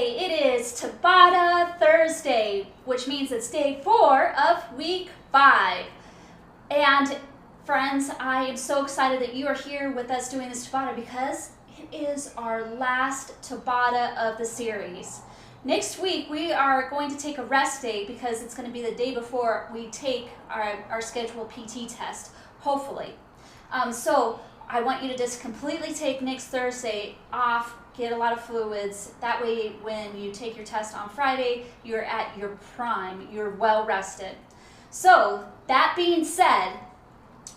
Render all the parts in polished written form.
Today it is Tabata Thursday, which means it's day 4 of week 5. And friends, I am so excited that you are here with us doing this Tabata because it is our last Tabata of the series. Next week we are going to take a rest day because it's going to be the day before we take our scheduled PT test, hopefully. So I want you to just completely take next Thursday off, get a lot of fluids. That way when you take your test on Friday, you're at your prime, you're well rested. So that being said,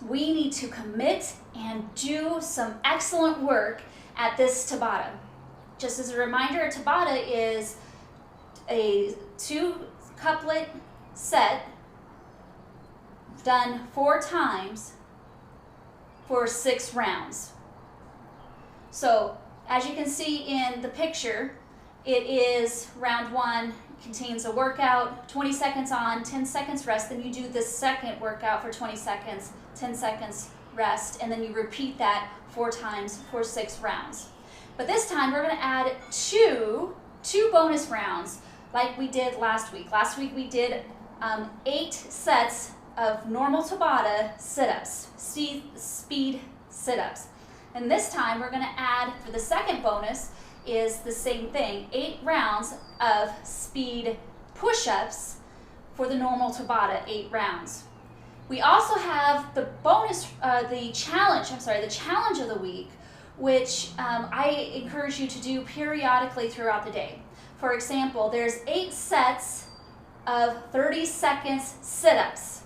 we need to commit and do some excellent work at this Tabata. Just as a reminder, a Tabata is a 2-couplet set done 4 times for 6 rounds. So as you can see in the picture, it is round 1, contains a workout, 20 seconds on, 10 seconds rest, then you do the second workout for 20 seconds, 10 seconds rest, and then you repeat that 4 times for 6 rounds. But this time we're going to add two bonus rounds like we did last week. Last week we did 8 sets of normal Tabata sit-ups, speed sit-ups. And this time we're going to add, for the second bonus, is the same thing, 8 rounds of speed push-ups for the normal Tabata, 8 rounds. We also have the bonus, the challenge of the week, which I encourage you to do periodically throughout the day. For example, there's 8 sets of 30 seconds sit-ups.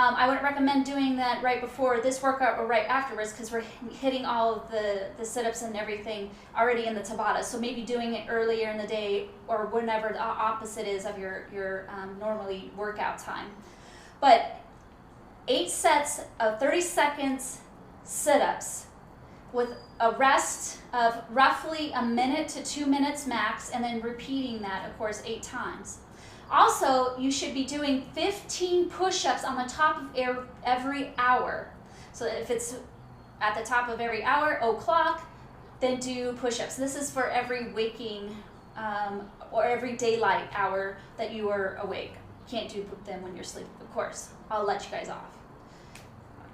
I wouldn't recommend doing that right before this workout or right afterwards because we're hitting all of the sit-ups and everything already in the Tabata. So maybe doing it earlier in the day or whenever the opposite is of your normally workout time. But 8 sets of 30 seconds sit-ups with a rest of roughly a minute to 2 minutes max, and then repeating that, of course, 8 times. Also, you should be doing 15 push-ups on the top of every hour. So if it's at the top of every hour, o'clock, then do push-ups. This is for every waking or every daylight hour that you are awake. Can't do them when you're asleep, of course. I'll let you guys off.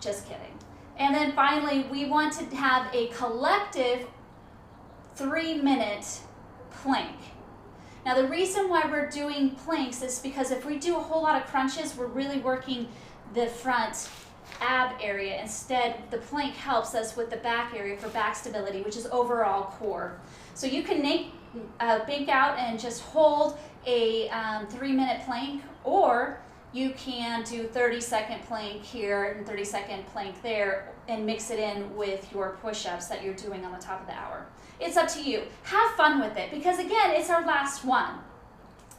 Just kidding. And then finally, we want to have a collective 3-minute plank. Now the reason why we're doing planks is because if we do a whole lot of crunches, we're really working the front ab area. Instead, the plank helps us with the back area for back stability, which is overall core. So you can bank out and just hold a 3-minute plank, or you can do 30-second plank here and 30-second plank there and mix it in with your push-ups that you're doing on the top of the hour. It's up to you. Have fun with it because, again, it's our last one.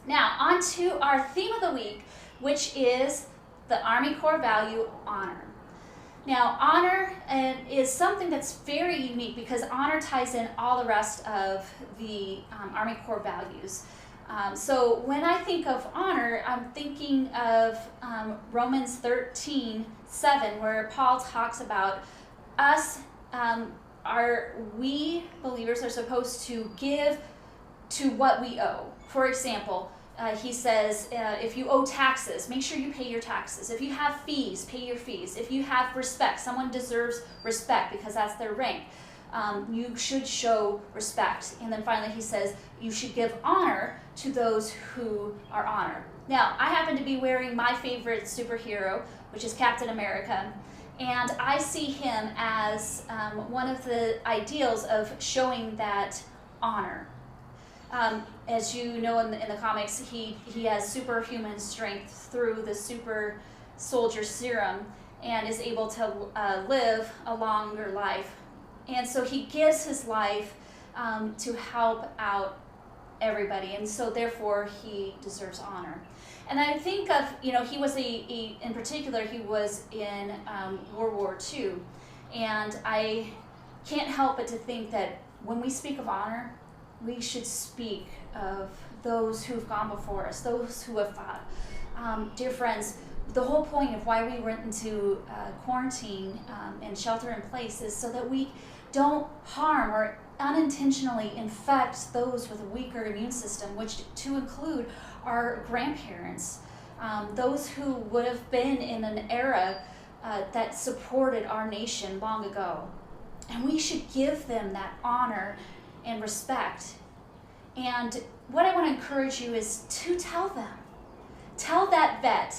Now, on to our theme of the week, which is the Army Core value, honor. Now, honor is something that's very unique because honor ties in all the rest of the Army Core values. So when I think of honor, I'm thinking of Romans 13:7, where Paul talks about us, we believers are supposed to give to what we owe. For example, he says, if you owe taxes, make sure you pay your taxes. If you have fees, pay your fees. If you have respect, someone deserves respect because that's their rank. You should show respect. And then finally he says, you should give honor to those who are honored. Now, I happen to be wearing my favorite superhero, which is Captain America. And I see him as one of the ideals of showing that honor. As you know in the comics, he has superhuman strength through the super soldier serum and is able to live a longer life. And so he gives his life to help out everybody, and so therefore he deserves honor. And I think of, he was in particular, he was in World War II, and I can't help but to think that when we speak of honor, we should speak of those who've gone before us, those who have fought. Dear friends, the whole point of why we went into quarantine and shelter in place is so that we don't harm or unintentionally infect those with a weaker immune system, which to include our grandparents, those who would have been in an era that supported our nation long ago. And we should give them that honor and respect. And what I want to encourage you is to tell that vet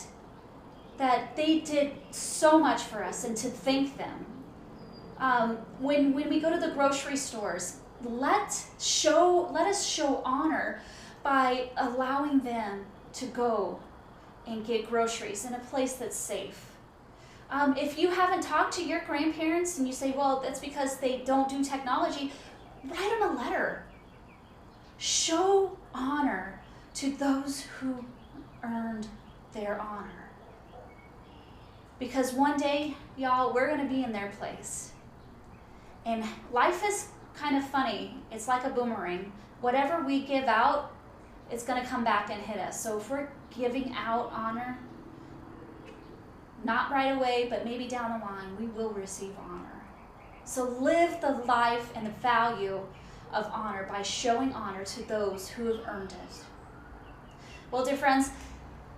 that they did so much for us, and to thank them. When we go to the grocery stores, let us show honor by allowing them to go and get groceries in a place that's safe. If you haven't talked to your grandparents and you say, well, that's because they don't do technology, write them a letter. Show honor to those who earned their honor. Because one day, y'all, we're going to be in their place. And life is kind of funny. It's like a boomerang. Whatever we give out, it's going to come back and hit us. So if we're giving out honor, not right away, but maybe down the line, we will receive honor. So live the life and the value of honor by showing honor to those who have earned it. Well, dear friends,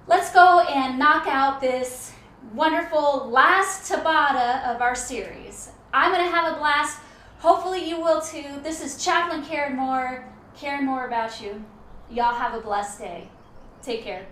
let's go and knock out this wonderful last Tabata of our series. I'm going to have a blast. Hopefully you will too. This is Chaplain Karen Moore, caring more about you. Y'all have a blessed day. Take care.